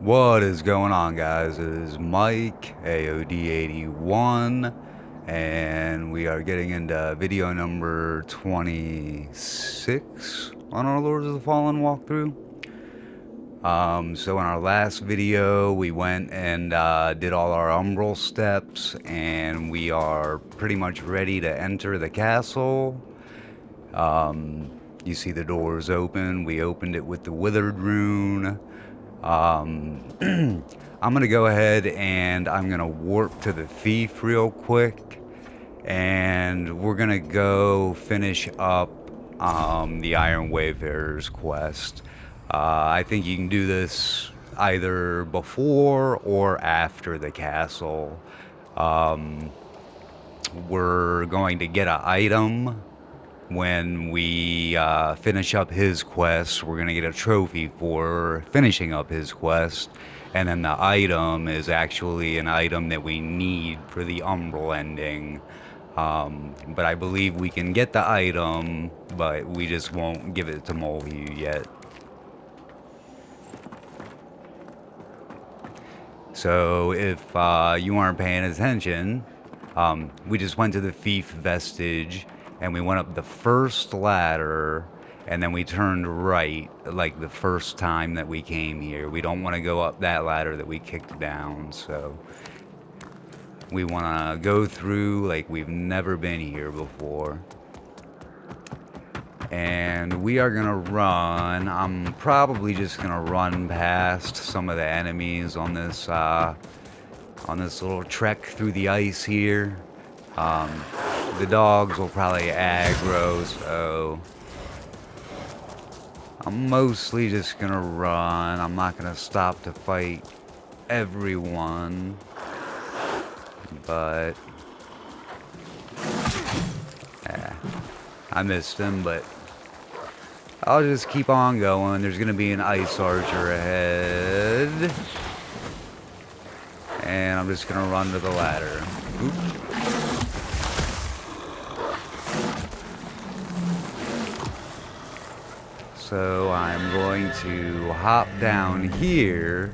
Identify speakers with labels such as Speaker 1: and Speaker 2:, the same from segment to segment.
Speaker 1: What is going on, guys? It is Mike, AOD81, and we are getting into video number 26 on our Lords of the Fallen walkthrough. So in our last video, we went and did all our Umbral steps, and we are pretty much ready to enter the castle. You see the doors open. We opened it with the Withered Rune. I'm gonna go ahead and I'm gonna warp to the thief real quick, and we're gonna go finish up the Iron Wayfarer's quest. I think you can do this either before or after the castle. Um, we're going to get an item when we finish up his quest. We're going to get a trophy for finishing up his quest. And then the item is actually an item that we need for the Umbral ending. But I believe we can get the item, but we just won't give it to Molehue yet. So if you aren't paying attention, we just went to the Thief Vestige, and we went up the first ladder, and then we turned right, like the first time that we came here. We don't want to go up that ladder that we kicked down, so we want to go through like we've never been here before. And we are gonna run. I'm probably just gonna run past some of the enemies on this little trek through the ice here. The dogs will probably aggro, so I'm mostly just gonna run. I'm not gonna stop to fight everyone, but I missed him, but I'll just keep on going. There's gonna be an ice archer ahead, and I'm just gonna run to the ladder. Oop. So I'm going to hop down here,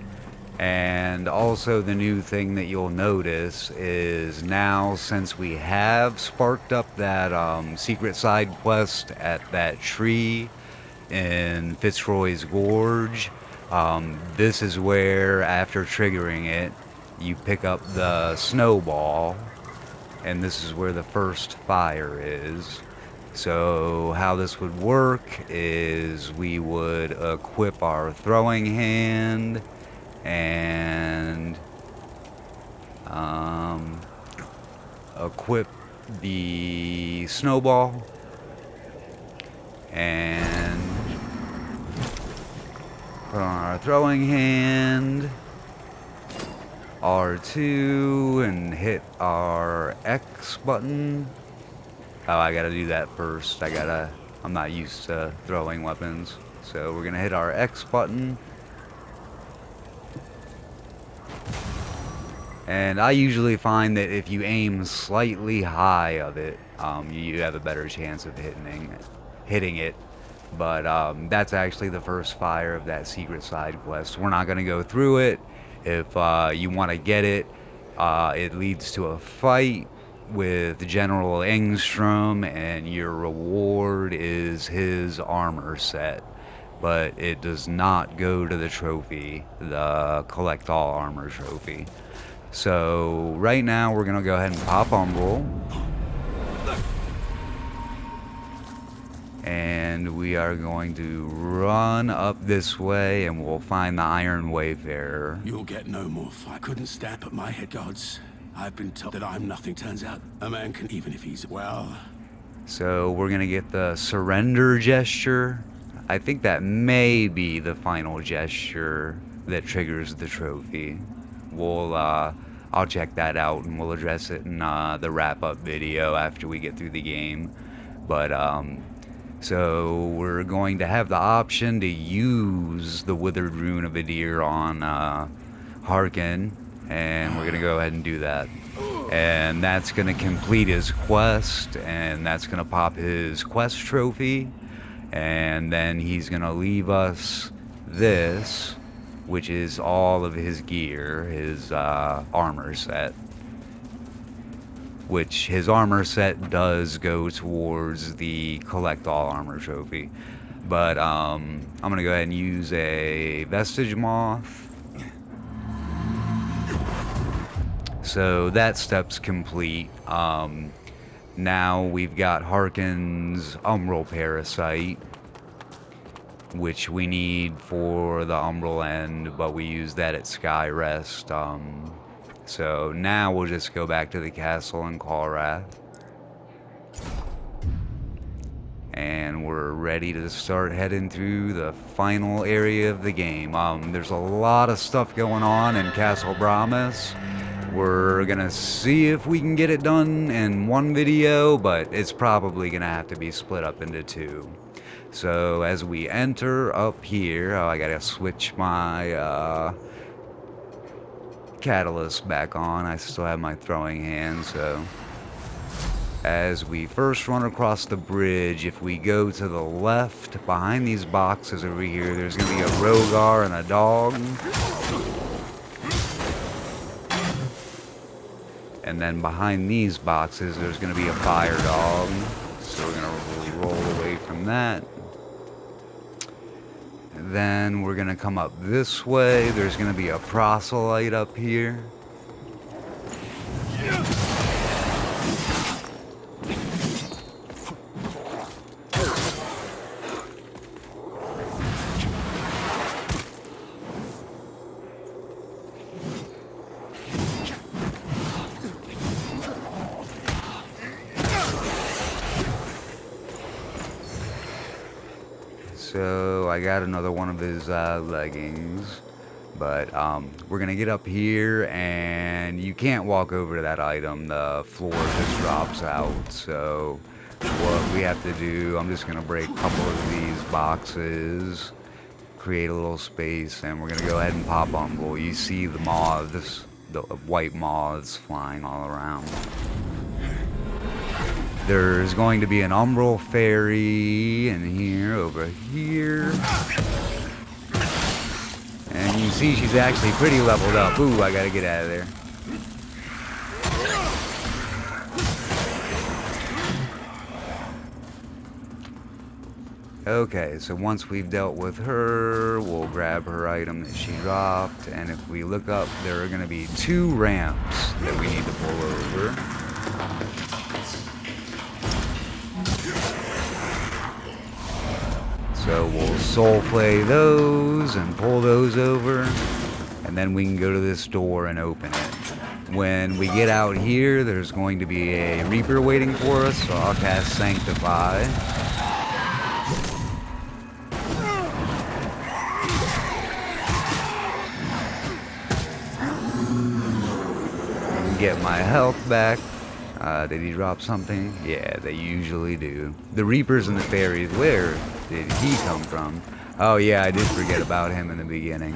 Speaker 1: and also the new thing that you'll notice is now, since we have sparked up that secret side quest at that tree in Fitzroy's Gorge, this is where, after triggering it, you pick up the snowball, and this is where the first fire is. So how this would work is we would equip our throwing hand and equip the snowball and put on our throwing hand, R2, and hit our X button. Oh, I gotta do that first. I'm not used to throwing weapons. So we're gonna hit our X button. And I usually find that if you aim slightly high of it, you have a better chance of hitting it. But that's actually the first fire of that secret side quest. We're not gonna go through it. If you want to get it, it leads to a fight with General Engstrom, and your reward is his armor set. But it does not go to the trophy, the collect all armor trophy. So right now we're gonna go ahead and pop Umbral, and we are going to run up this way, and we'll find the Iron Wayfarer.
Speaker 2: You'll get no more fight. Couldn't stand up my head, gods. I've been told that I'm nothing. Turns out a man can, even if he's well.
Speaker 1: So we're gonna get the surrender gesture. I think that may be the final gesture that triggers the trophy. I'll check that out, and we'll address it in the wrap-up video after we get through the game. But so we're going to have the option to use the Withered Rune of Adir on Harkin, and we're gonna go ahead and do that. And that's gonna complete his quest, and that's gonna pop his quest trophy, and then he's gonna leave us this, which is all of his gear, his armor set. Which his armor set does go towards the collect all armor trophy. But I'm gonna go ahead and use a vestige moth. So that step's complete. Now we've got Harkin's Umbral Parasite, which we need for the Umbral End, but we use that at Skyrest. So now we'll just go back to the castle in Kalrath. And we're ready to start heading through the final area of the game. There's a lot of stuff going on in Castle Brahmas. We're gonna see if we can get it done in one video, but it's probably gonna have to be split up into two. So as we enter up here, I gotta switch my catalyst back on. I still have my throwing hand, so as we first run across the bridge, if we go to the left behind these boxes over here, there's gonna be a Rogar and a dog. And then behind these boxes, there's gonna be a fire dog. So we're gonna roll away from that. Then we're gonna come up this way. There's gonna be a proselyte up here. So I got another one of his leggings, but we're gonna get up here, and you can't walk over to that item. The floor just drops out. So what we have to do, I'm just gonna break a couple of these boxes, create a little space, and we're gonna go ahead and pop Umbral. You see the moths, the white moths flying all around. There's going to be an Umbral Fairy in here, over here. And you see she's actually pretty leveled up. Ooh, I gotta get out of there. Okay, so once we've dealt with her, we'll grab her item that she dropped. And if we look up, there are gonna be 2 ramps that we need to pull over. So we'll soul play those and pull those over, and then we can go to this door and open it. When we get out here, there's going to be a Reaper waiting for us, so I'll cast Sanctify. And get my health back. Did he drop something? Yeah, they usually do. The Reapers and the Fairies, where did he come from? Oh yeah, I did forget about him in the beginning.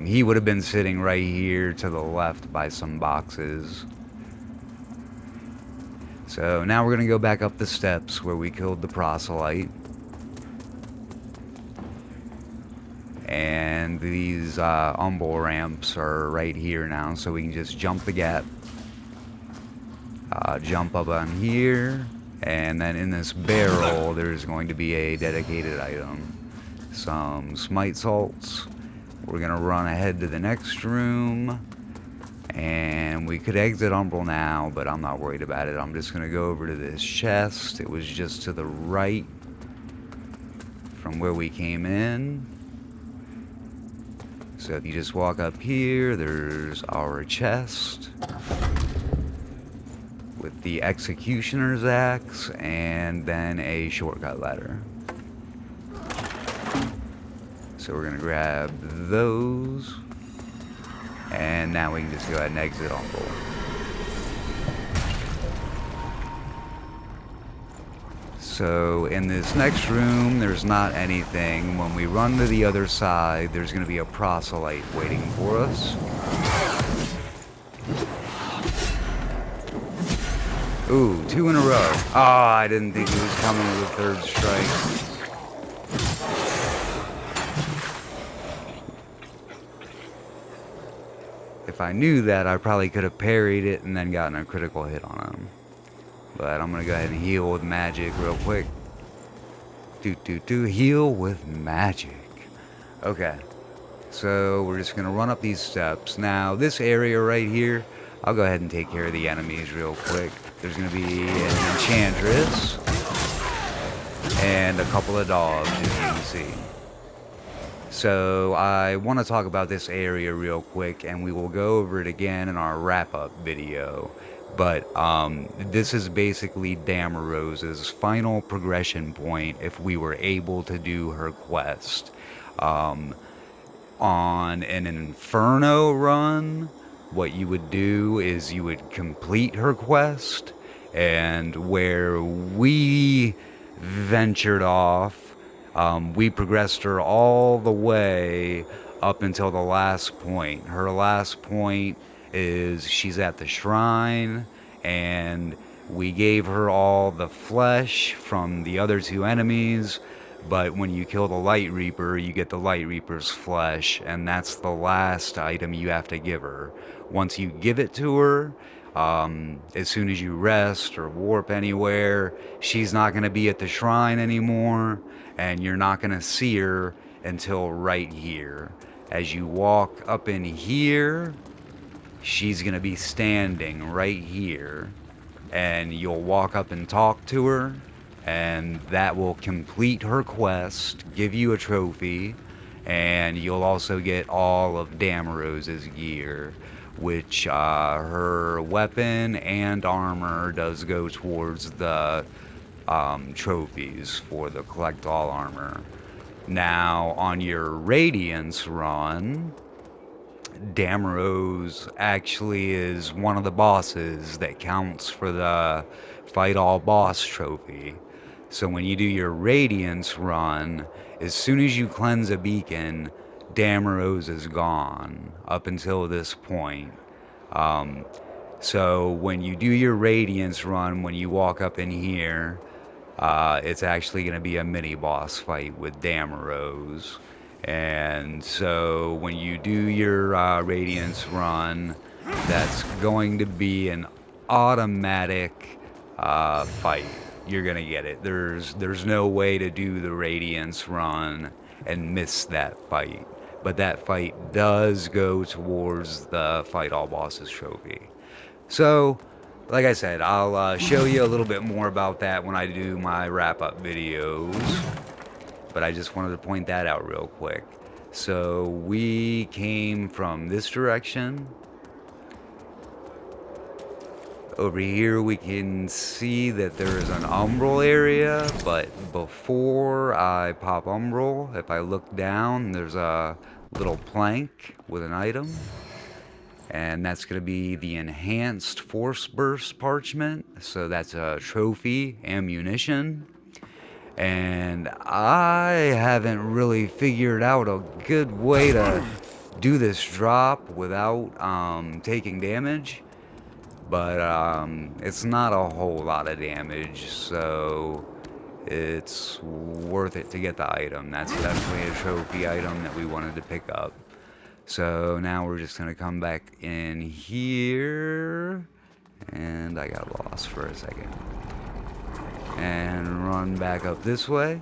Speaker 1: He would have been sitting right here to the left by some boxes. So now we're going to go back up the steps where we killed the proselyte. And these Umbral ramps are right here now, so we can just jump the gap. Jump up on here, and then in this barrel there's going to be a dedicated item. Some smite salts. We're gonna run ahead to the next room, and we could exit Umbral now, but I'm not worried about it. I'm just gonna go over to this chest. It was just to the right from where we came in. So if you just walk up here, there's our chest with the Executioner's Axe, and then a shortcut ladder. So we're gonna grab those, and now we can just go ahead and exit Umbral. So in this next room, there's not anything. When we run to the other side, there's gonna be a proselyte waiting for us. Ooh, 2 in a row. Oh, I didn't think he was coming with a 3rd strike. If I knew that, I probably could have parried it and then gotten a critical hit on him. But I'm gonna go ahead and heal with magic real quick. Heal with magic. Okay. So we're just gonna run up these steps. Now this area right here, I'll go ahead and take care of the enemies real quick. There's gonna be an enchantress and a couple of dogs, as you can see. So I want to talk about this area real quick, and we will go over it again in our wrap-up video. But this is basically Damarose's final progression point if we were able to do her quest. On an Inferno run, what you would do is you would complete her quest, and where we ventured off, we progressed her all the way up until the last point. Her last point is she's at the shrine, and we gave her all the flesh from the other two enemies. But when you kill the Light Reaper, you get the Light Reaper's flesh, and that's the last item you have to give her. Once you give it to her, as soon as you rest or warp anywhere, she's not going to be at the shrine anymore, and you're not going to see her until right here. As you walk up in here, she's going to be standing right here, and you'll walk up and talk to her, and that will complete her quest, give you a trophy, and you'll also get all of Damarose's gear, which her weapon and armor does go towards the trophies for the collect all armor. Now, on your Radiance run, Damarose actually is one of the bosses that counts for the Fight All Boss trophy. So when you do your Radiance run, as soon as you cleanse a beacon, Damarose is gone up until this point. So when you do your Radiance run, when you walk up in here, it's actually going to be a mini boss fight with Damarose. And so when you do your Radiance run, that's going to be an automatic fight. You're gonna get it. There's no way to do the Radiance run and miss that fight. But that fight does go towards the Fight All Bosses trophy. So, like I said, I'll show you a little bit more about that when I do my wrap-up videos. But I just wanted to point that out real quick. So we came from this direction. Over here we can see that there is an umbral area, but before I pop umbral, if I look down, there's a little plank with an item. And that's going to be the Enhanced Force Burst Parchment. So that's a trophy ammunition. And I haven't really figured out a good way to do this drop without taking damage. But it's not a whole lot of damage, so it's worth it to get the item. That's definitely a trophy item that we wanted to pick up. So now we're just going to come back in here, and I got lost for a second, and run back up this way.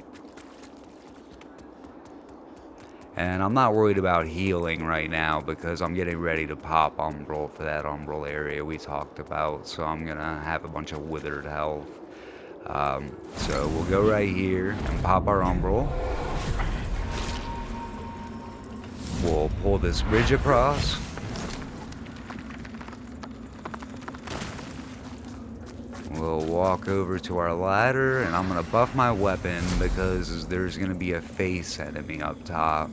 Speaker 1: And I'm not worried about healing right now because I'm getting ready to pop umbral for that umbral area we talked about. So I'm going to have a bunch of withered health. So we'll go right here and pop our umbral. We'll pull this bridge across. We'll walk over to our ladder, and I'm going to buff my weapon because there's going to be a face enemy up top.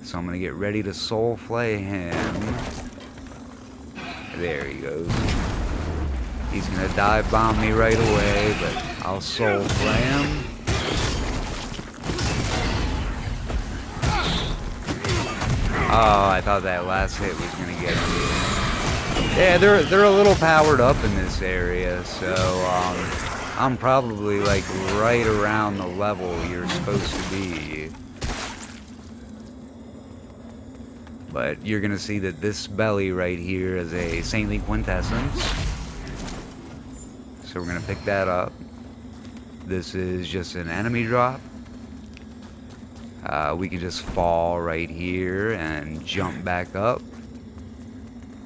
Speaker 1: So I'm going to get ready to soul flay him. There he goes. He's going to dive bomb me right away, but I'll soul flay him. Oh, I thought that last hit was going to get him. Yeah, they're a little powered up in this area, so I'm probably like right around the level you're supposed to be. But you're going to see that this belly right here is a Saintly Quintessence. So we're going to pick that up. This is just an enemy drop. We can just fall right here and jump back up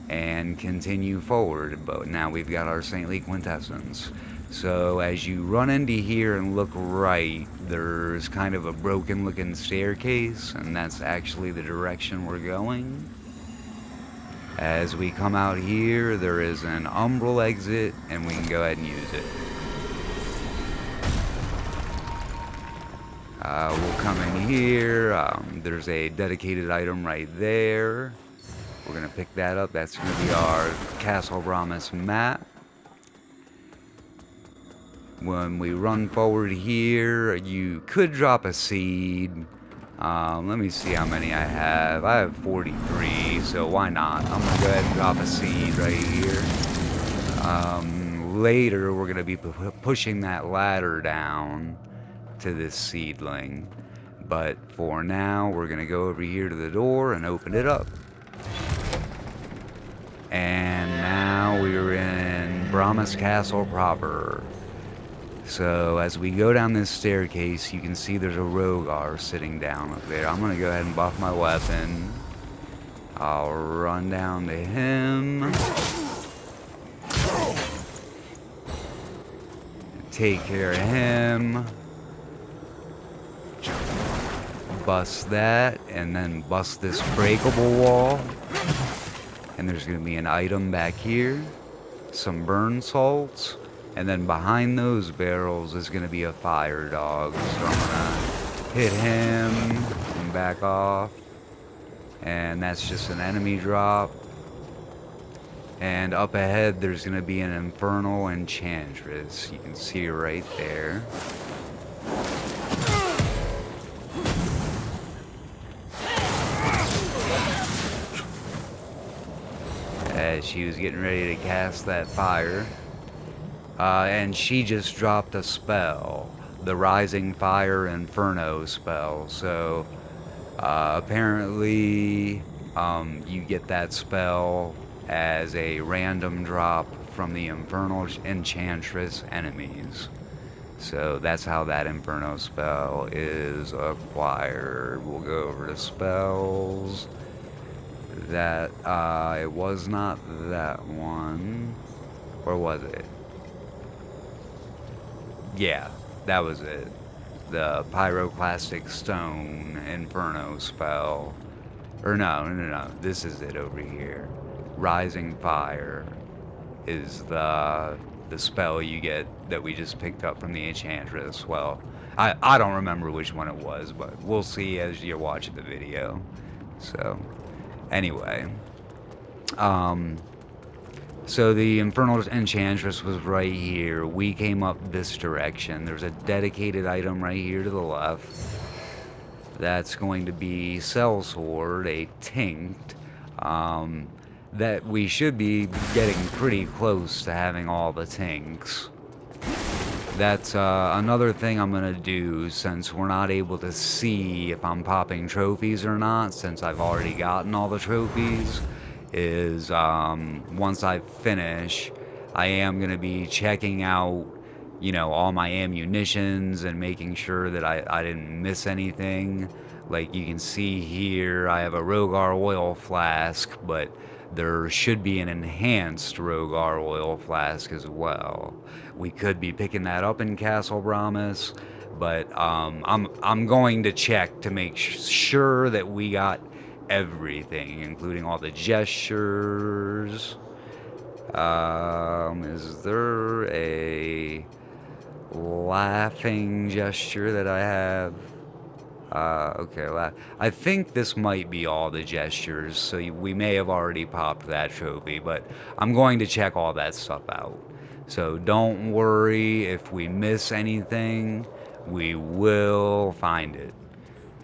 Speaker 1: and continue forward. But now we've got our Saintly Quintessence. So as you run into here and look right, there's kind of a broken looking staircase, and that's actually the direction we're going. As we come out here, there is an umbral exit, and we can go ahead and use it. We'll come in here. There's a dedicated item right there. We're going to pick that up. That's going to be our Castle Brahmas map. When we run forward here, you could drop a seed. Let me see how many I have. I have 43, so why not? I'm going to go ahead and drop a seed right here. Later, we're going to be pushing that ladder down to this seedling. But for now, we're going to go over here to the door and open it up. And now we're in Brahmas Castle proper. So as we go down this staircase, you can see there's a Rogar sitting down up there. I'm going to go ahead and buff my weapon. I'll run down to him. Take care of him. Bust that, and then bust this breakable wall. And there's going to be an item back here. Some burn salts. And then behind those barrels is going to be a fire dog. So I'm going to hit him and back off. And that's just an enemy drop. And up ahead there's going to be an Infernal Enchantress. You can see her right there. As she was getting ready to cast that fire. And she just dropped a spell, the Rising Fire Inferno spell. So apparently you get that spell as a random drop from the Infernal Enchantress enemies. So that's how that Inferno spell is acquired. We'll go over to spells. That it was not that one, or was it? Yeah, that was it. The Pyroclastic Stone Inferno spell. Or no. This is it over here. Rising Fire is the spell you get that we just picked up from the Enchantress. Well, I don't remember which one it was, but we'll see as you watch the video. So, anyway. So the Infernal Enchantress was right here. We came up this direction. There's a dedicated item right here to the left. That's going to be Sellsword, a Tinct. That we should be getting pretty close to having all the Tincts. That's another thing I'm going to do, since we're not able to see if I'm popping trophies or not, since I've already gotten all the trophies. Is once I finish, I am going to be checking out, you know, all my ammunitions and making sure that I didn't miss anything. Like you can see here, I have a Rogar oil flask, but there should be an enhanced Rogar oil flask as well. We could be picking that up in Castle Brahmas, but I'm going to check to make sure that we got everything, including all the gestures. Is there a laughing gesture that I have? Okay, I think this might be all the gestures, so we may have already popped that trophy, but I'm going to check all that stuff out. So don't worry if we miss anything, we will find it.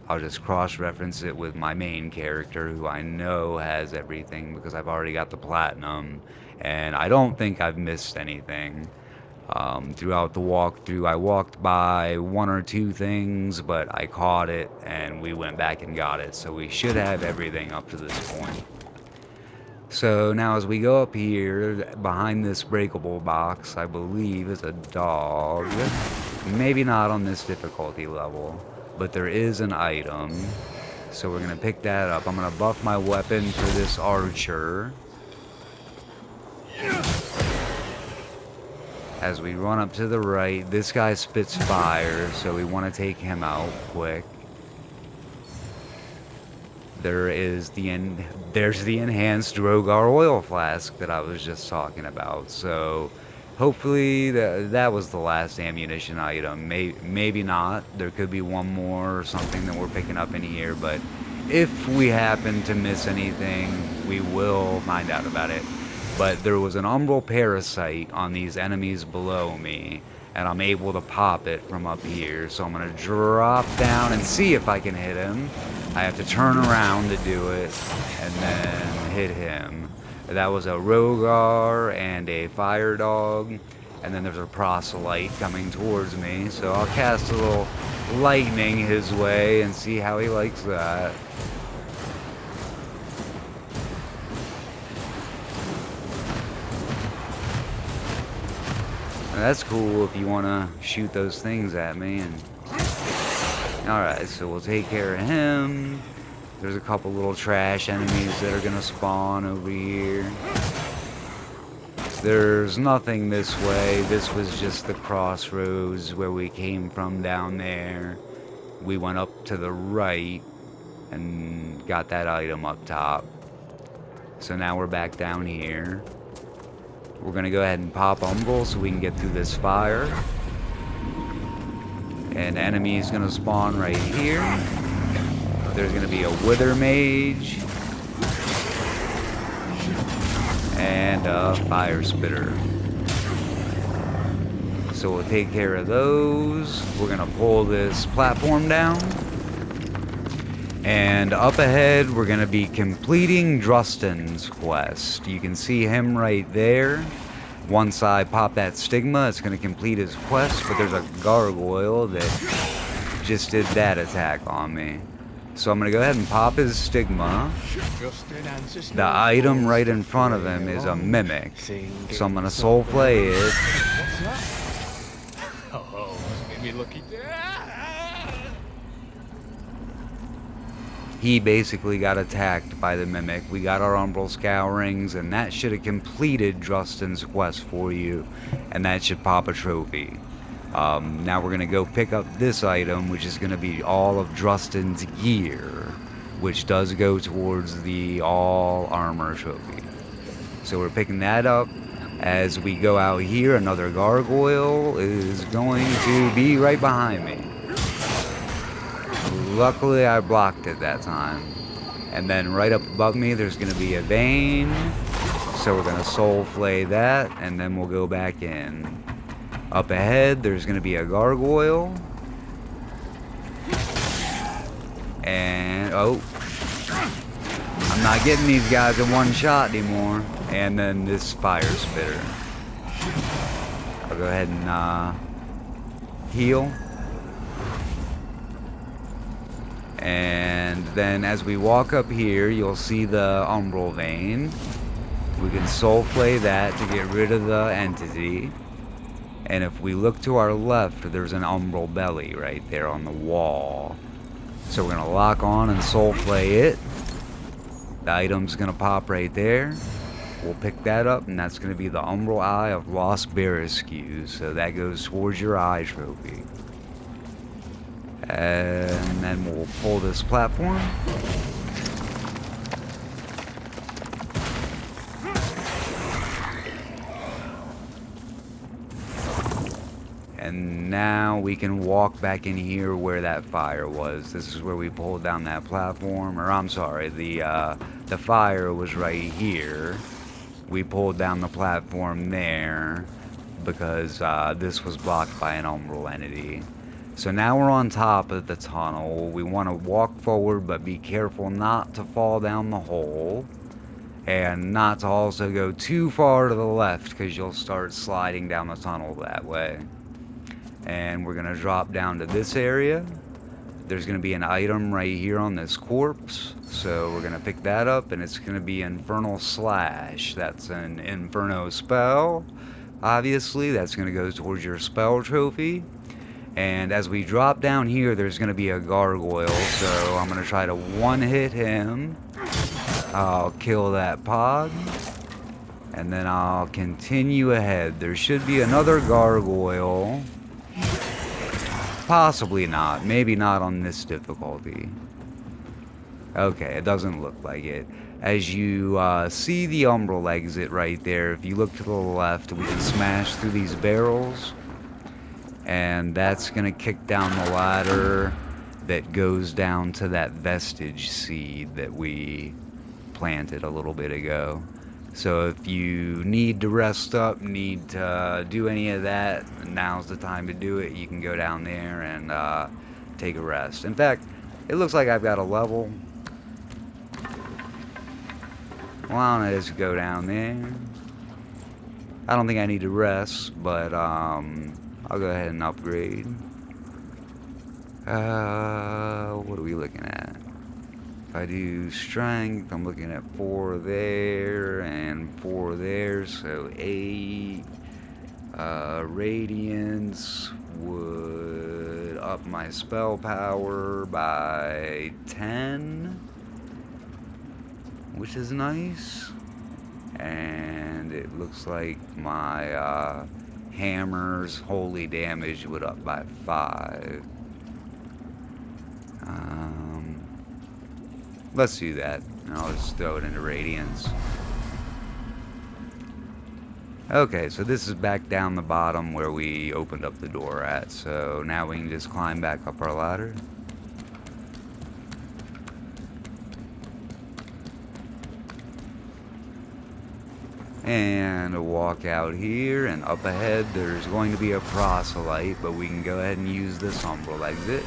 Speaker 1: I'll just cross-reference it with my main character, who I know has everything because I've already got the platinum, and I don't think I've missed anything. Throughout the walkthrough, I walked by one or two things, but I caught it and we went back and got it. So we should have everything up to this point. So now as we go up here, behind this breakable box, I believe is a dog. Maybe not on this difficulty level, but there is an item. So we're going to pick that up. I'm going to buff my weapon for this archer. As we run up to the right, this guy spits fire, so we want to take him out quick. There's the enhanced Drogar oil flask that I was just talking about. So hopefully that was the last ammunition item. Maybe not. There could be one more or something that we're picking up in here. But if we happen to miss anything, we will find out about it. But there was an umbral parasite on these enemies below me, and I'm able to pop it from up here. So I'm going to drop down and see if I can hit him. I have to turn around to do it, and then hit him. That was a Rogar and a Fire Dog, and then there's a Proselyte coming towards me. So I'll cast a little lightning his way and see how he likes that. That's cool if you want to shoot those things at me. And alright, so we'll take care of him. There's a couple little trash enemies that are going to spawn over here. There's nothing this way. This was just the crossroads where we came from down there. We went up to the right and got that item up top. So now we're back down here. We're going to go ahead and pop Umbral so we can get through this fire. And enemy is going to spawn right here. There's going to be a Wither Mage. And a Fire Spitter. So we'll take care of those. We're going to pull this platform down. And up ahead, we're going to be completing Drustin's quest. You can see him right there. Once I pop that stigma, it's going to complete his quest, but there's a gargoyle that just did that attack on me. So I'm going to go ahead and pop his stigma. The item right in front of him is a mimic. So I'm going to soul play it. He basically got attacked by the mimic. We got our Umbral Scourings, and that should have completed Drustin's quest for you, and that should pop a trophy. Now we're going to go pick up this item, which is going to be all of Drustin's gear, which does go towards the all armor trophy. So we're picking that up. As we go out here, another gargoyle is going to be right behind me. Luckily, I blocked it that time. And then right up above me, there's going to be a vein. So we're going to soul flay that, and then we'll go back in. Up ahead, there's going to be a gargoyle. And, oh. I'm not getting these guys in one shot anymore. And then this fire spitter. I'll go ahead and heal. And then as we walk up here, you'll see the Umbral Vein. We can soul play that to get rid of the entity. And if we look to our left, there's an Umbral Belly right there on the wall. So we're going to lock on and soul play it. The item's going to pop right there. We'll pick that up, and that's going to be the Umbral Eye of Lost Berescu. So that goes towards your eye trophy. And then we'll pull this platform. And now we can walk back in here where that fire was. This is where we pulled down that platform. Or I'm sorry, the fire was right here. We pulled down the platform there because this was blocked by an Umbral entity. So now we're on top of the tunnel. We want to walk forward, but be careful not to fall down the hole. and not to also go too far to the left because you'll start sliding down the tunnel that way. And we're going to drop down to this area. There's going to be an item right here on this corpse, so we're going to pick that up, and it's going to be Infernal Slash. That's an Inferno spell. Obviously, that's going to go towards your spell trophy. And as we drop down here, there's going to be a gargoyle, so I'm going to try to one-hit him. I'll kill that pod, and then I'll continue ahead. There should be another gargoyle. Possibly not. Maybe not on this difficulty. Okay, it doesn't look like it. As you see the umbral exit right there, if you look to the left, we can smash through these barrels. And that's going to kick down the ladder that goes down to that vestige seed that we planted a little bit ago. So if you need to rest up, need to do any of that, now's the time to do it. You can go down there and take a rest. In fact, it looks like I've got a level. Why don't I just go down there? I don't think I need to rest, but I'll go ahead and upgrade. What are we looking at? If I do strength, I'm looking at 4 there and 4 there, so 8. Radiance would up my spell power by 10, which is nice. And it looks like my hammer's holy damage would up by 5. Let's do that. I'll just throw it into Radiance. Okay, so this is back down the bottom where we opened up the door at. So now we can just climb back up our ladder. And walk out here, and up ahead there's going to be a proselyte, but we can go ahead and use this umbral exit.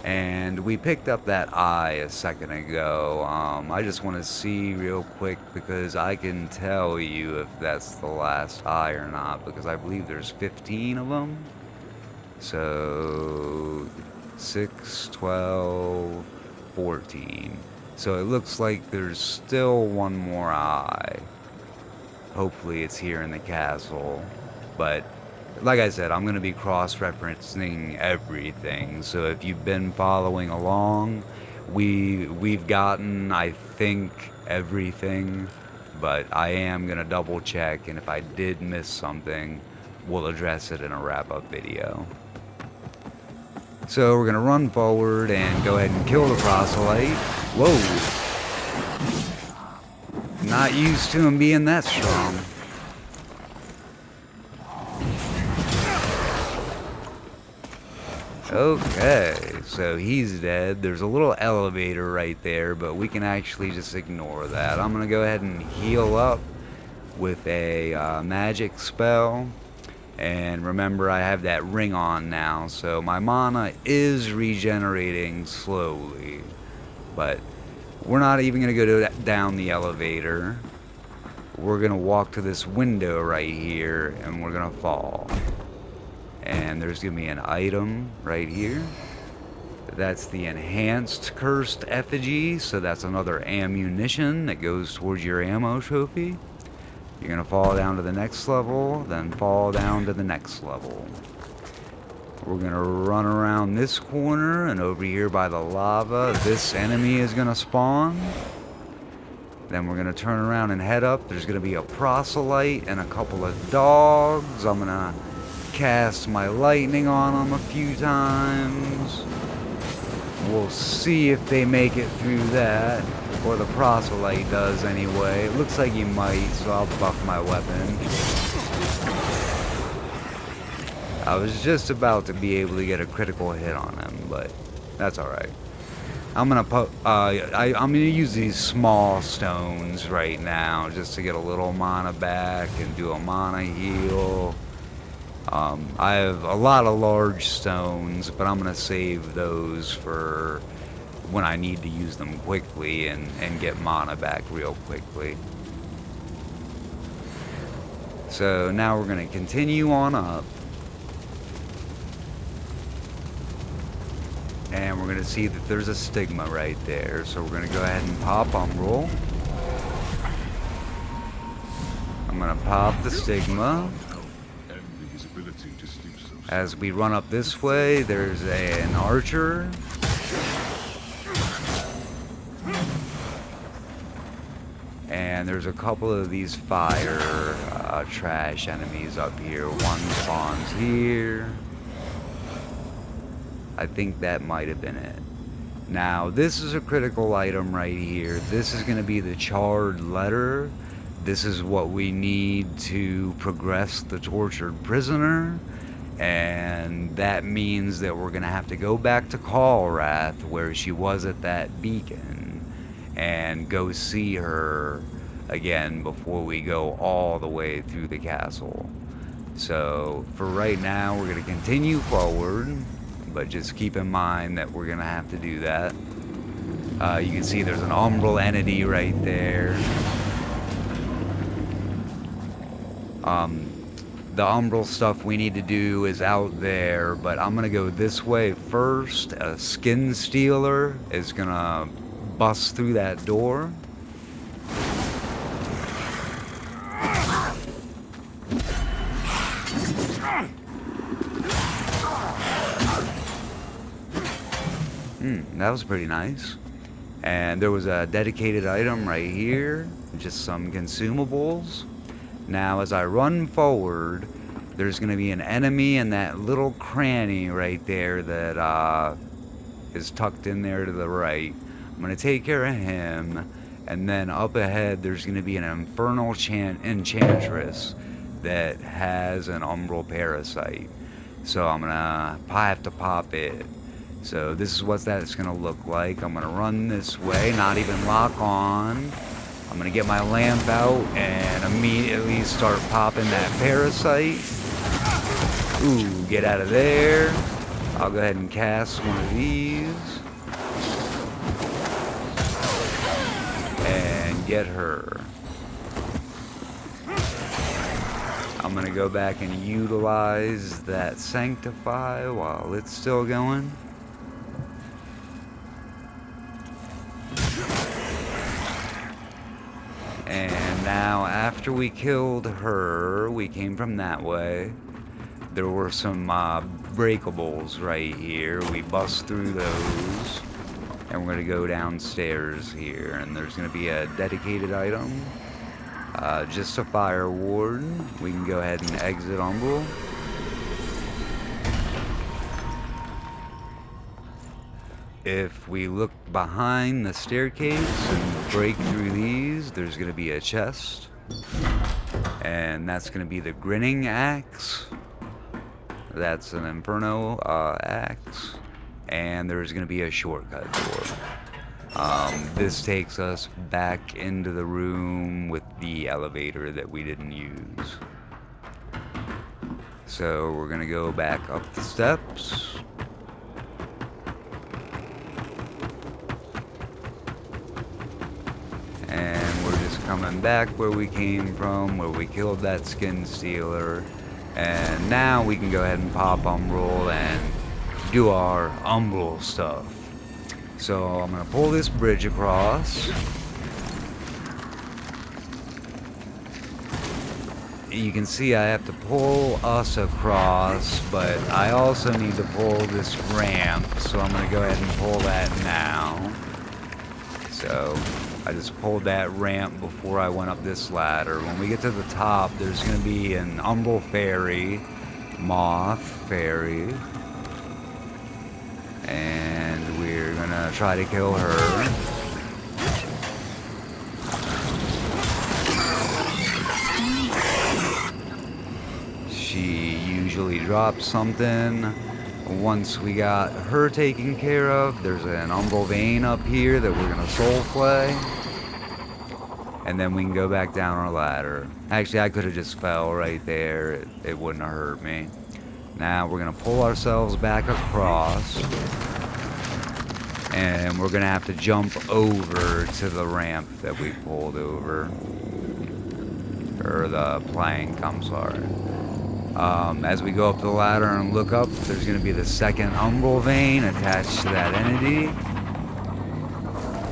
Speaker 1: And we picked up that eye a second ago. I just want to see real quick because I can tell you if that's the last eye or not, because I believe there's 15 of them. So 6, 12, 14. So it looks like there's still one more eye. Hopefully it's here in the castle. But like I said, I'm going to be cross-referencing everything. So if you've been following along, we've gotten, I think, everything. But I am going to double check, and if I did miss something, we'll address it in a wrap-up video. So we're going to run forward and go ahead and kill the proselyte. Whoa! Not used to him being that strong. Okay, so he's dead. There's a little elevator right there, but we can actually just ignore that. I'm going to go ahead and heal up with a magic spell. And remember, I have that ring on now, so my mana is regenerating slowly. But we're not even going to go down the elevator. We're going to walk to this window right here, and we're going to fall. And there's going to be an item right here. That's the enhanced cursed effigy, so that's another ammunition that goes towards your ammo trophy. You're going to fall down to the next level, then fall down to the next level. We're going to run around this corner, and over here by the lava, this enemy is going to spawn. Then we're going to turn around and head up. There's going to be a proselyte and a couple of dogs. I'm going to cast my lightning on them a few times. We'll see if they make it through that, or the proselyte does anyway. It looks like he might, so I'll buff my weapon. I was just about to be able to get a critical hit on him, but that's alright. I'm gonna use these small stones right now just to get a little mana back and do a mana heal. I have a lot of large stones, but I'm gonna save those for when I need to use them quickly and get mana back real quickly. So now we're going to continue on up. And we're going to see that there's a stigma right there. So we're going to go ahead and pop Umbral. I'm going to pop the stigma. As we run up this way, there's an archer. And there's a couple of these fire trash enemies up here. One spawns here. I think that might have been it. Now, this is a critical item right here. This is going to be the charred letter. This is what we need to progress the tortured prisoner. And that means that we're going to have to go back to Kalrath, where she was at that beacon, and go see her again before we go all the way through the castle. So, for right now, we're going to continue forward. But just keep in mind that we're going to have to do that. You can see there's an umbral entity right there. The umbral stuff we need to do is out there, but I'm going to go this way first. A skin stealer is going to bust through that door. That was pretty nice. And there was a dedicated item right here, just some consumables. Now as I run forward, there's going to be an enemy in that little cranny right there that is tucked in there to the right. I'm going to take care of him, and then up ahead there's going to be an infernal enchantress that has an umbral parasite. So I'm going to have to pop it. So this is what that's going to look like. I'm going to run this way, not even lock on. I'm going to get my lamp out and immediately start popping that parasite. Ooh, get out of there. I'll go ahead and cast one of these. And get her. I'm going to go back and utilize that Sanctify while it's still going. And now, after we killed her, we came from that way. There were some breakables right here. We bust through those. And we're going to go downstairs here. And there's going to be a dedicated item. Just a fire ward. We can go ahead and exit Umbral. If we look behind the staircase and break through these, there's going to be a chest. And that's going to be the Grinning Axe. That's an Inferno axe. And there's going to be a shortcut door. This takes us back into the room with the elevator that we didn't use. So we're going to go back up the steps. And we're just coming back where we came from, where we killed that skin stealer. And now we can go ahead and pop Umbral and do our Umbral stuff. So I'm going to pull this bridge across. You can see I have to pull us across, but I also need to pull this ramp. So I'm going to go ahead and pull that now. So I just pulled that ramp before I went up this ladder. When we get to the top, there's going to be an Umbral Fairy, Moth Fairy, and we're going to try to kill her. She usually drops something. Once we got her taken care of, there's an Umbral Vein up here that we're going to soul play. And then we can go back down our ladder. Actually, I could have just fell right there. It wouldn't have hurt me. Now we're going to pull ourselves back across. And we're gonna have to jump over to the ramp that we pulled over. Or the plank, I'm sorry. As we go up the ladder and look up, there's gonna be the second umbral vein attached to that entity.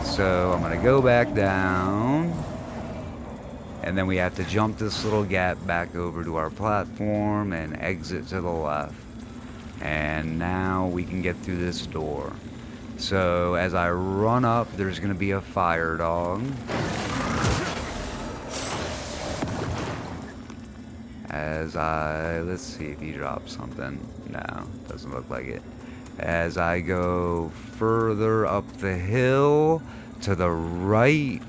Speaker 1: So I'm gonna go back down. And then we have to jump this little gap back over to our platform and exit to the left. And now we can get through this door. So as I run up, there's going to be a fire dog. Let's see if he drops something. No, doesn't look like it. As I go further up the hill to the right,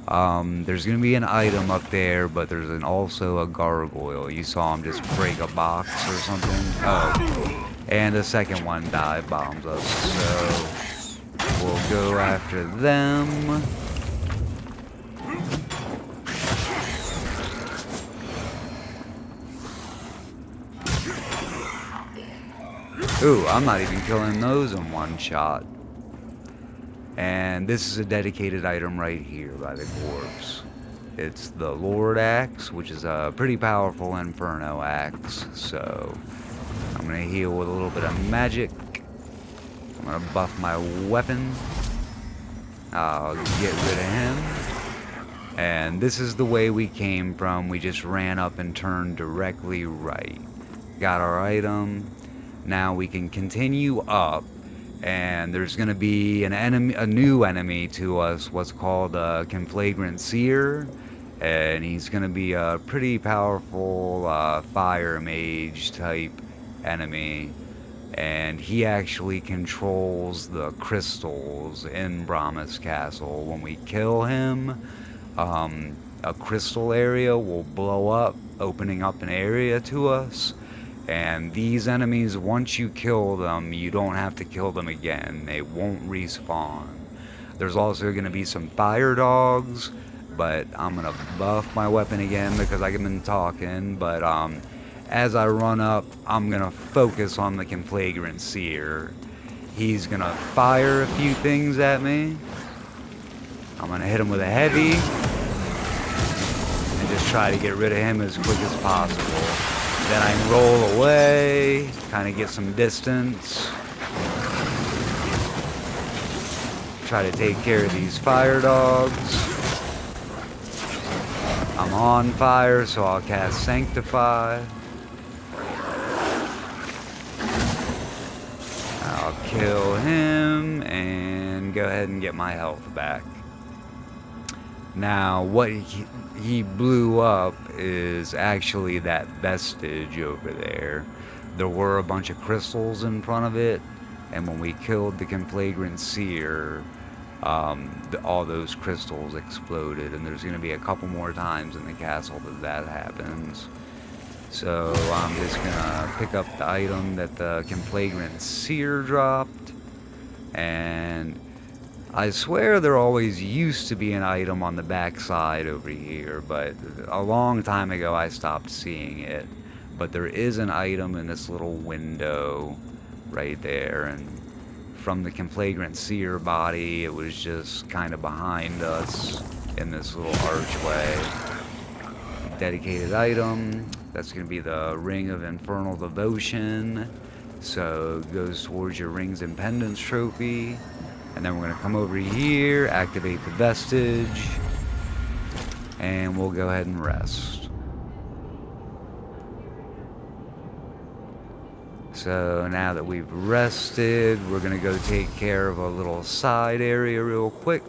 Speaker 1: there's going to be an item up there, but there's also a gargoyle. You saw him just break a box or something. Oh, and the second one dive bombs us. So we'll go after them. Ooh, I'm not even killing those in one shot. And this is a dedicated item right here by the corpse. It's the Lord Axe, which is a pretty powerful Inferno axe. So I'm going to heal with a little bit of magic. I'm going to buff my weapon. I'll get rid of him. And this is the way we came from. We just ran up and turned directly right. Got our item. Now we can continue up. And there's going to be an enemy, a new enemy to us, what's called a Conflagrant Seer. And he's going to be a pretty powerful fire mage type enemy. And he actually controls the crystals in Brahma's castle. When we kill him, a crystal area will blow up, opening up an area to us. And these enemies, once you kill them, you don't have to kill them again. They won't respawn. There's also going to be some fire dogs, but I'm going to buff my weapon again because I've been talking. But as I run up, I'm going to focus on the Conflagrant Seer. He's going to fire a few things at me. I'm going to hit him with a heavy and just try to get rid of him as quick as possible. Then I can roll away, kind of get some distance. Try to take care of these fire dogs. I'm on fire, so I'll cast Sanctify. I'll kill him and go ahead and get my health back. Now, what he blew up is actually that vestige over there. There were a bunch of crystals in front of it, and when we killed the Conflagrant Seer, all those crystals exploded, and there's going to be a couple more times in the castle that happens. So I'm just going to pick up the item that the Conflagrant Seer dropped, and I swear there always used to be an item on the back side over here, but a long time ago I stopped seeing it. But there is an item in this little window right there, and from the Conflagrant Seer body, it was just kind of behind us in this little archway. Dedicated item, that's going to be the Ring of Infernal Devotion, so it goes towards your Rings and Pendants trophy. And then we're going to come over here, activate the vestige, and we'll go ahead and rest. So now that we've rested, we're going to go take care of a little side area real quick.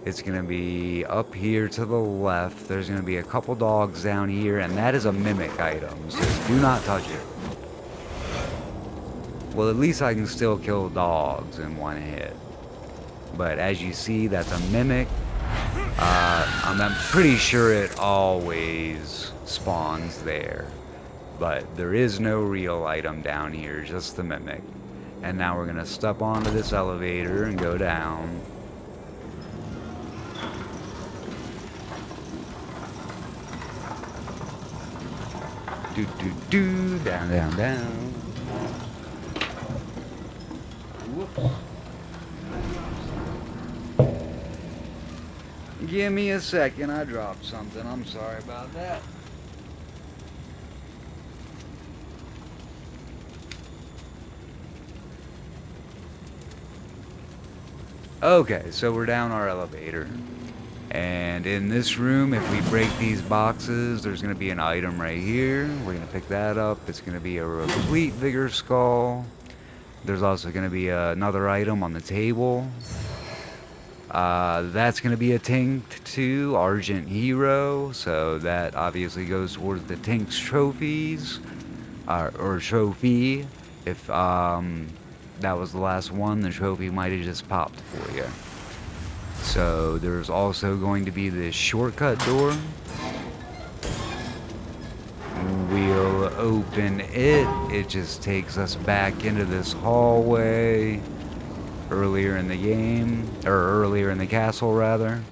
Speaker 1: It's going to be up here to the left. There's going to be a couple dogs down here, and that is a mimic item, so do not touch it. Well, at least I can still kill dogs in one hit. But as you see, that's a mimic. I'm pretty sure it always spawns there. But there is no real item down here, just the mimic. And now we're going to step onto this elevator and go down. Down, down, down. Whoops. Give me a second, I dropped something. I'm sorry about that. Okay, so we're down our elevator. And in this room, if we break these boxes, there's going to be an item right here. We're going to pick that up. It's going to be a replete vigor skull. There's also going to be another item on the table. That's going to be a Tinkt 2 Argent Hero. So that obviously goes towards the Tink's trophies. Or trophy. If that was the last one, the trophy might have just popped for you. So there's also going to be this shortcut door. We'll open it. It just takes us back into this hallway earlier in the game, or earlier in the castle rather.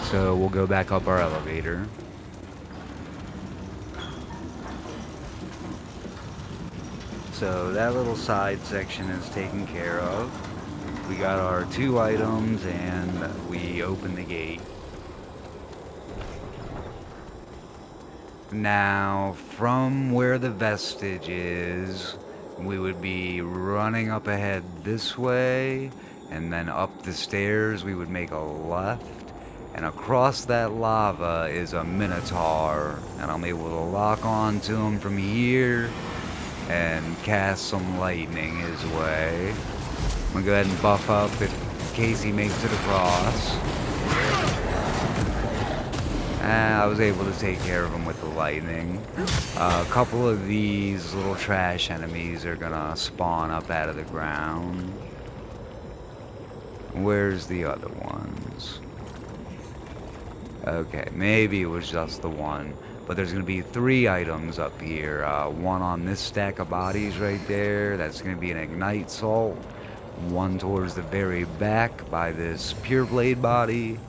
Speaker 1: So we'll go back up our elevator. So that little side section is taken care of. We got our 2 items and we open the gate. Now, from where the vestige is, we would be running up ahead this way, and then up the stairs we would make a left, and across that lava is a minotaur, and I'm able to lock on to him from here and cast some lightning his way. I'm gonna go ahead and buff up in case he makes it across. I was able to take care of him with the lightning. A couple of these little trash enemies are gonna spawn up out of the ground. Where's the other ones? Okay, maybe it was just the one. But there's gonna be 3 items up here. One on this stack of bodies right there. That's gonna be an Ignite Salt. One towards the very back by this Pure Blade body.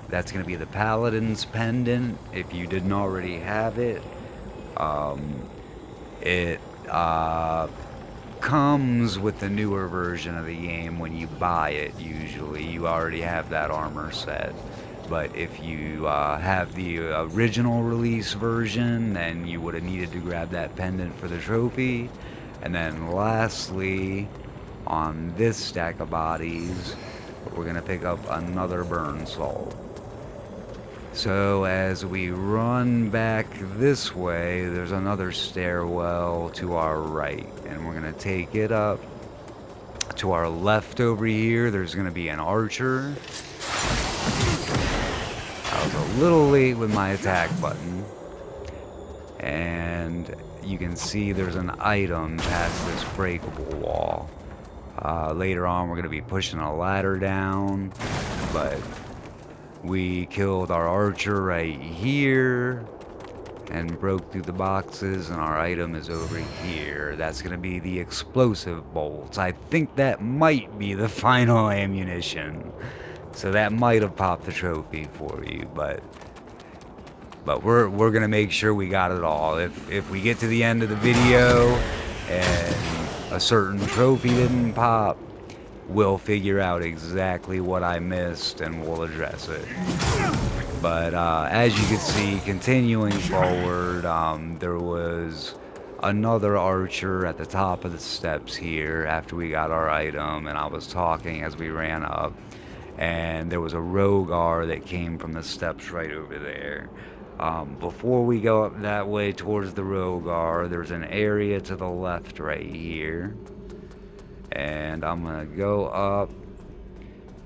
Speaker 1: That's going to be the Paladin's Pendant, if you didn't already have it. It comes with the newer version of the game when you buy it, usually. You already have that armor set. But if you have the original release version, then you would have needed to grab that pendant for the trophy. And then lastly, on this stack of bodies, we're going to pick up another Burn Salt. So as we run back this way, there's another stairwell to our right, and we're going to take it up. To our left over here, there's going to be an archer. I was a little late with my attack button. And you can see there's an item past this breakable wall. Later on, we're going to be pushing a ladder down, but we killed our archer right here and broke through the boxes, and our item is over here. That's going to be the explosive bolts. I think that might be the final ammunition. So that might have popped the trophy for you, but we're going to make sure we got it all. If we get to the end of the video and a certain trophy didn't pop, we'll figure out exactly what I missed and we'll address it. But as you can see, continuing forward, there was another archer at the top of the steps here after we got our item, and I was talking as we ran up, and there was a Rogar that came from the steps right over there. Before we go up that way towards the Rogar, there's an area to the left right here. And I'm gonna go up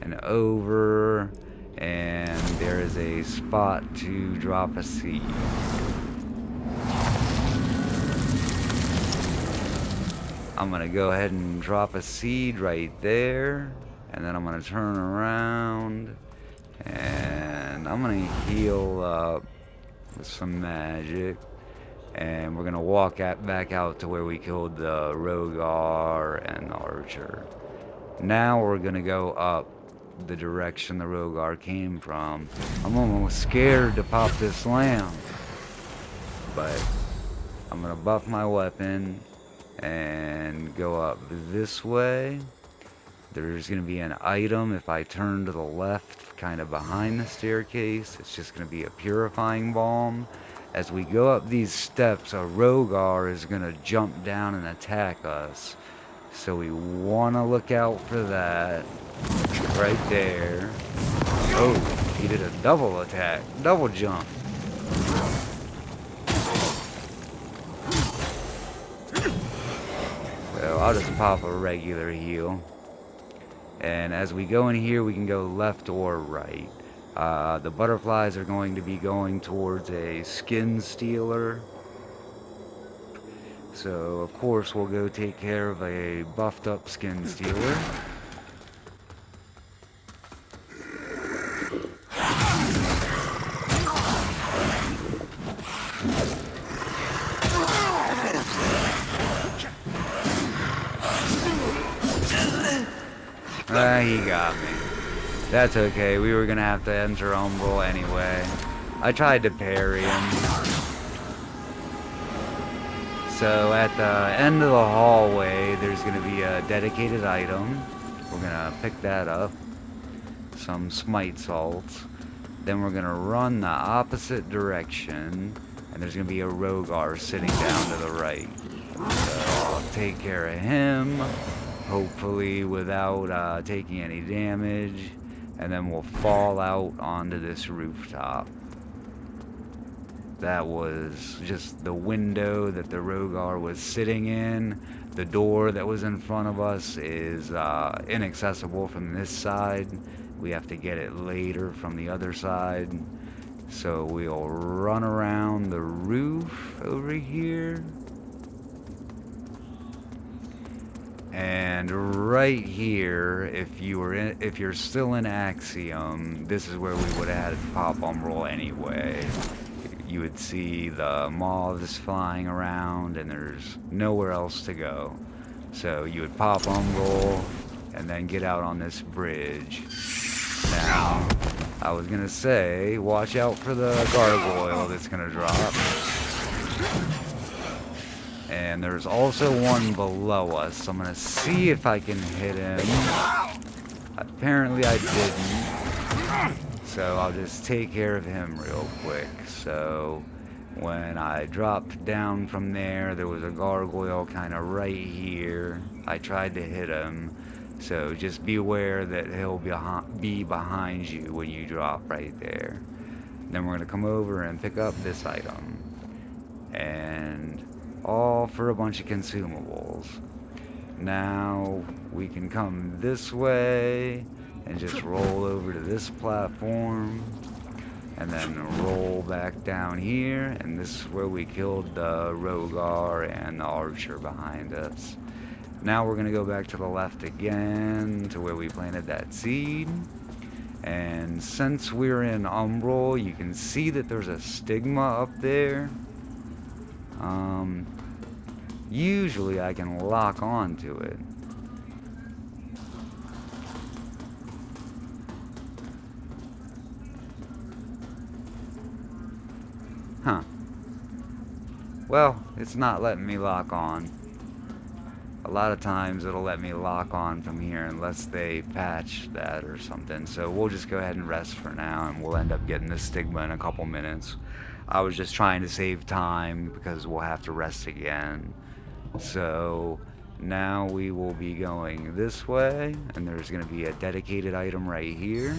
Speaker 1: and over, and there is a spot to drop a seed. I'm gonna go ahead and drop a seed right there, and then I'm gonna turn around and I'm gonna heal up with some magic, and we're gonna walk back out to where we killed the Rogar and the archer. Now we're gonna go up the direction the Rogar came from. I'm almost scared to pop this lamp, but I'm gonna buff my weapon and go up this way. There's going to be an item if I turn to the left, kind of behind the staircase. It's just going to be a purifying balm. As we go up these steps, a Rogar is going to jump down and attack us. So we want to look out for that. Right there. Oh, he did a double attack. Double jump. So I'll just pop a regular heal. And as we go in here, we can go left or right. The butterflies are going to be going towards a skin stealer. So, of course, we'll go take care of a buffed up skin stealer. He got me. That's okay, we were gonna have to enter Umbral anyway. I tried to parry him. So at the end of the hallway, there's gonna be a dedicated item. We're gonna pick that up. Some smite salts. Then we're gonna run the opposite direction, and there's gonna be a Rogar sitting down to the right. So I'll take care of him. Hopefully without taking any damage, and then we'll fall out onto this rooftop. That was just the window that the Rogar was sitting in. The door that was in front of us is inaccessible from this side. We have to get it later from the other side. So we'll run around the roof over here. And right here, if you're still in Axiom, this is where we would have had Pop Umbral anyway. You would see the moths flying around, and there's nowhere else to go. So you would pop Umbral, and then get out on this bridge. Now, I was gonna say, watch out for the gargoyle that's gonna drop. And there's also one below us, so I'm gonna see if I can hit him. Apparently I didn't, so I'll just take care of him real quick. So when I dropped down from there, there was a gargoyle kind of right here. I tried to hit him, so just be aware that he'll be behind you when you drop right there. Then we're gonna come over and pick up this item, and all for a bunch of consumables. Now we can come this way and just roll over to this platform, and then roll back down here, and this is where we killed the Rogar and the archer behind us. Now we're gonna go back to the left again to where we planted that seed. And since we're in Umbral, you can see that there's a stigma up there. Usually I can lock on to it. Huh. Well, it's not letting me lock on. A lot of times it'll let me lock on from here unless they patch that or something. So we'll just go ahead and rest for now, and we'll end up getting this stigma in a couple minutes. I was just trying to save time because we'll have to rest again. So now we will be going this way, and there's going to be a dedicated item right here.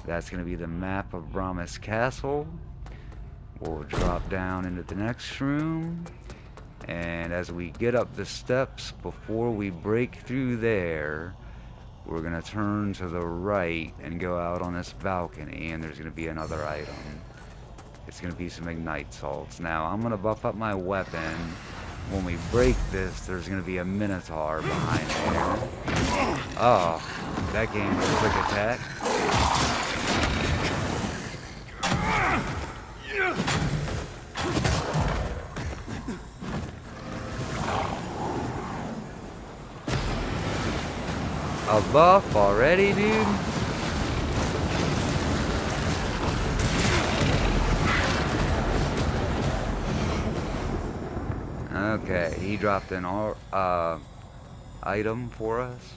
Speaker 1: That's going to be the map of Brahmis Castle. We'll drop down into the next room, and as we get up the steps, before we break through there, we're going to turn to the right and go out on this balcony, and there's going to be another item. It's going to be some ignite salts. Now, I'm going to buff up my weapon. When we break this, there's going to be a Minotaur behind there. Oh, that game was a quick attack. A buff already, dude? Okay, he dropped an item for us.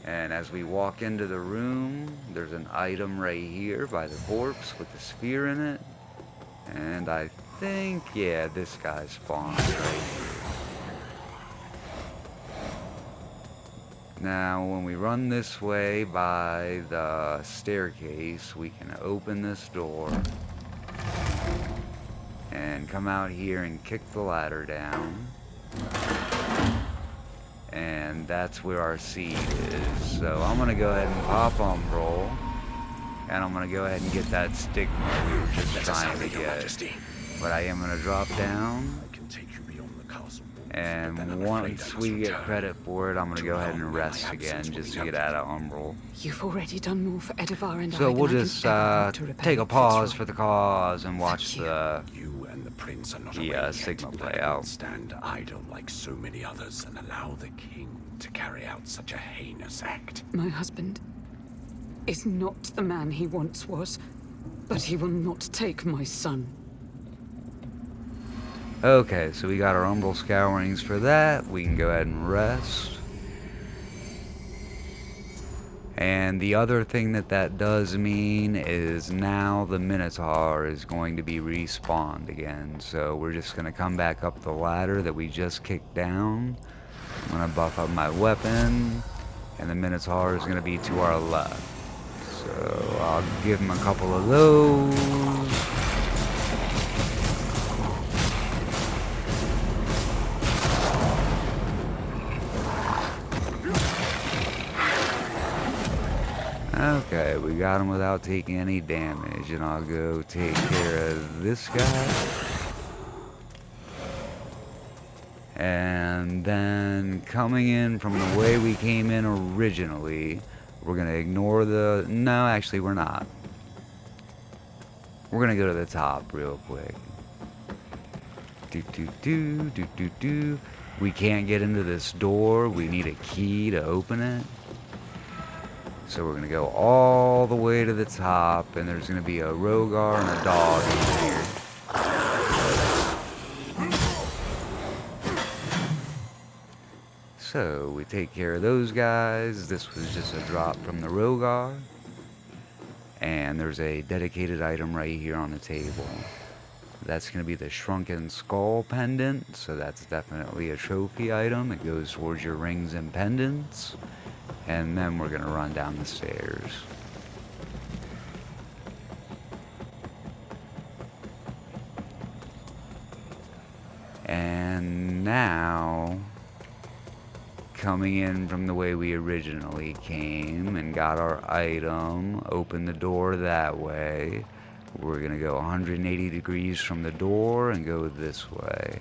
Speaker 1: And as we walk into the room, there's an item right here by the corpse with the spear in it. And I think, yeah, this guy spawns right here. Now, when we run this way by the staircase, we can open this door and come out here and kick the ladder down. And that's where our seed is. So I'm going to go ahead and pop Umbral. And I'm going to go ahead and get that stigma we were just trying to get. But I am going to drop down. And once we get credit for it, I'm going to go ahead and rest again just to get out of Umbral.
Speaker 3: You've already done more for Edivar and
Speaker 1: So
Speaker 3: I
Speaker 1: we'll
Speaker 3: than I
Speaker 1: just
Speaker 3: can ever hope to repay
Speaker 1: take a
Speaker 3: you,
Speaker 1: pause
Speaker 3: Fitzroy.
Speaker 1: for the cause and watch
Speaker 3: Thank you.
Speaker 1: the
Speaker 4: You and the prince are not away yet,
Speaker 1: Sigma
Speaker 4: but
Speaker 1: play
Speaker 4: I won't
Speaker 1: out.
Speaker 4: stand idle like so many others and allow the king to carry out such a heinous act.
Speaker 3: My husband is not the man he once was, but he will not take my son.
Speaker 1: Okay, so we got our Umbral Scourings for that. We can go ahead and rest. And the other thing that does mean is now the Minotaur is going to be respawned again. So we're just going to come back up the ladder that we just kicked down. I'm going to buff up my weapon. And the Minotaur is going to be to our left. So I'll give him a couple of those. Okay, we got him without taking any damage, and I'll go take care of this guy. And then coming in from the way we came in originally, we're going to ignore the... No, actually we're not. We're going to go to the top real quick. Do. We can't get into this door. We need a key to open it. So we're going to go all the way to the top, and there's going to be a Rogar and a dog in here. So we take care of those guys. This was just a drop from the Rogar. And there's a dedicated item right here on the table. That's going to be the Shrunken Skull Pendant. So that's definitely a trophy item. It goes towards your rings and pendants. And then we're going to run down the stairs. And now, coming in from the way we originally came and got our item, open the door that way. We're going to go 180 degrees from the door and go this way.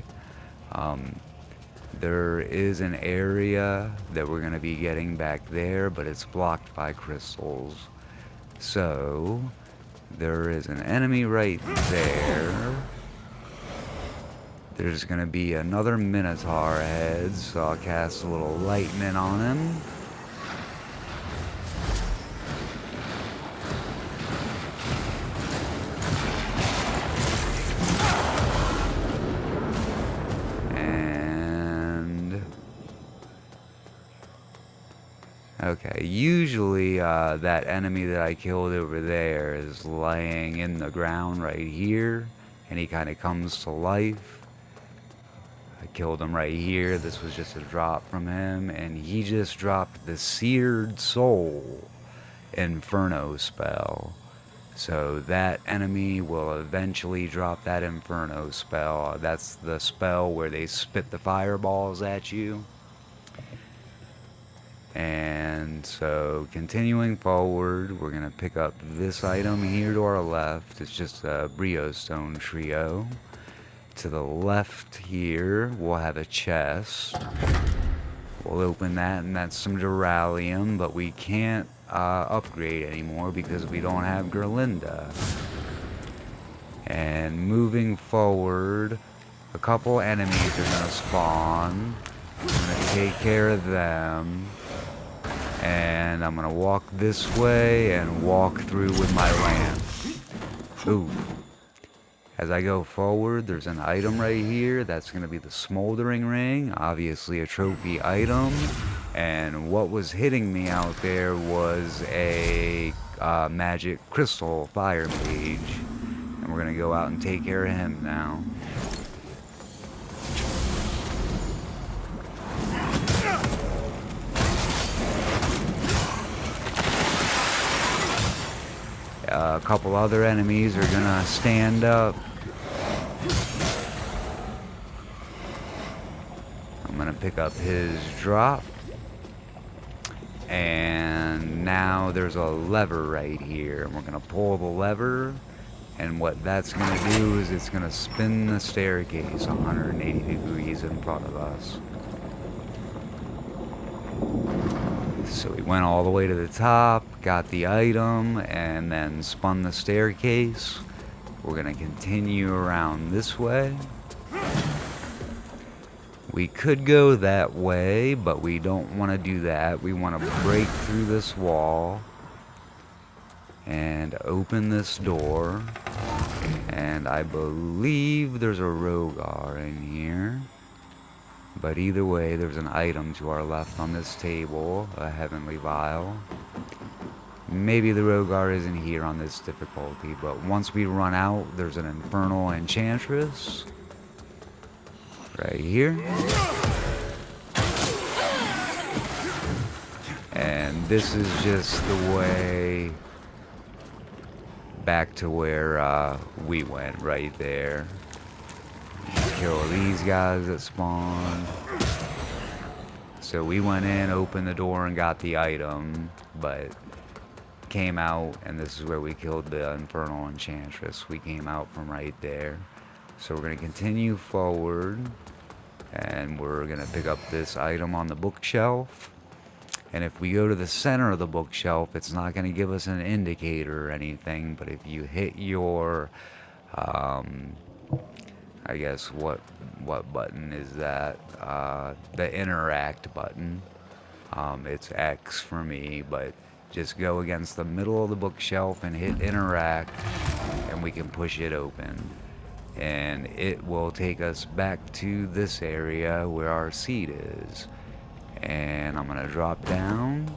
Speaker 1: There is an area that we're going to be getting back there, but it's blocked by crystals. So, there is an enemy right there. There's going to be another Minotaur ahead, so I'll cast a little lightning on him. Okay, usually that enemy that I killed over there is laying in the ground right here, and he kind of comes to life. I killed him right here. This was just a drop from him, and he just dropped the Seared Soul Inferno spell. So that enemy will eventually drop that Inferno spell. That's the spell where they spit the fireballs at you. And so continuing forward, we're going to pick up this item here to our left. It's just a Briostone trio. To the left here, we'll have a chest. We'll open that, and that's some Duralium, but we can't upgrade anymore because we don't have Gerlinda. And moving forward, a couple enemies are going to spawn. I'm going to take care of them. And I'm going to walk this way and walk through with my lamp. Ooh. As I go forward, there's an item right here. That's going to be the Smoldering Ring. Obviously a trophy item. And what was hitting me out there was a magic crystal fire mage. And we're going to go out and take care of him now. A couple other enemies are gonna stand up. I'm gonna pick up his drop. And now there's a lever right here. And we're gonna pull the lever. And what that's gonna do is it's gonna spin the staircase 180 degrees in front of us. So we went all the way to the top, got the item, and then spun the staircase. We're going to continue around this way. We could go that way, but we don't want to do that. We want to break through this wall and open this door. And I believe there's a Rogar in here. But either way, there's an item to our left on this table, a Heavenly Vial. Maybe the Rogar isn't here on this difficulty, but once we run out, there's an Infernal Enchantress. Right here. And this is just the way back to where we went, right there. Kill these guys that spawned. So we went in, opened the door, and got the item, but came out, and this is where we killed the Infernal Enchantress. We came out from right there. So we're going to continue forward, and we're going to pick up this item on the bookshelf. And if we go to the center of the bookshelf, it's not going to give us an indicator or anything, but if you hit your I guess what button is that? The interact button. It's X for me, but just go against the middle of the bookshelf and hit interact, and we can push it open. And it will take us back to this area where our seat is. And I'm gonna drop down,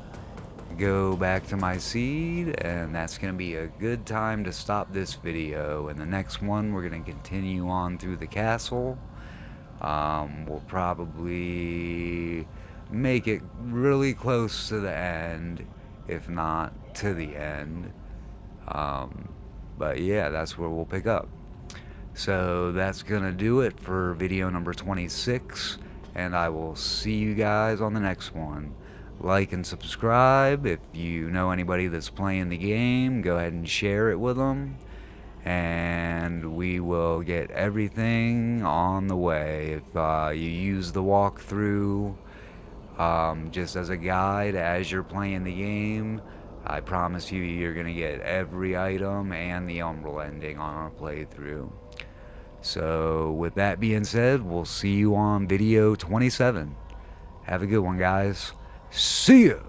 Speaker 1: go back to my seed, and that's gonna be a good time to stop this video. And the next one, we're gonna continue on through the castle. We'll probably make it really close to the end, if not to the end. But yeah, that's where we'll pick up. So that's gonna do it for video number 26, and I will see you guys on the next one. Like and subscribe. If you know anybody that's playing the game, go ahead and share it with them, and we will get everything on the way. If you use the walkthrough just as a guide as you're playing the game, I promise you, you're gonna get every item and the Umbral ending on our playthrough. So with that being said, we'll see you on video 27. Have a good one, guys. See ya!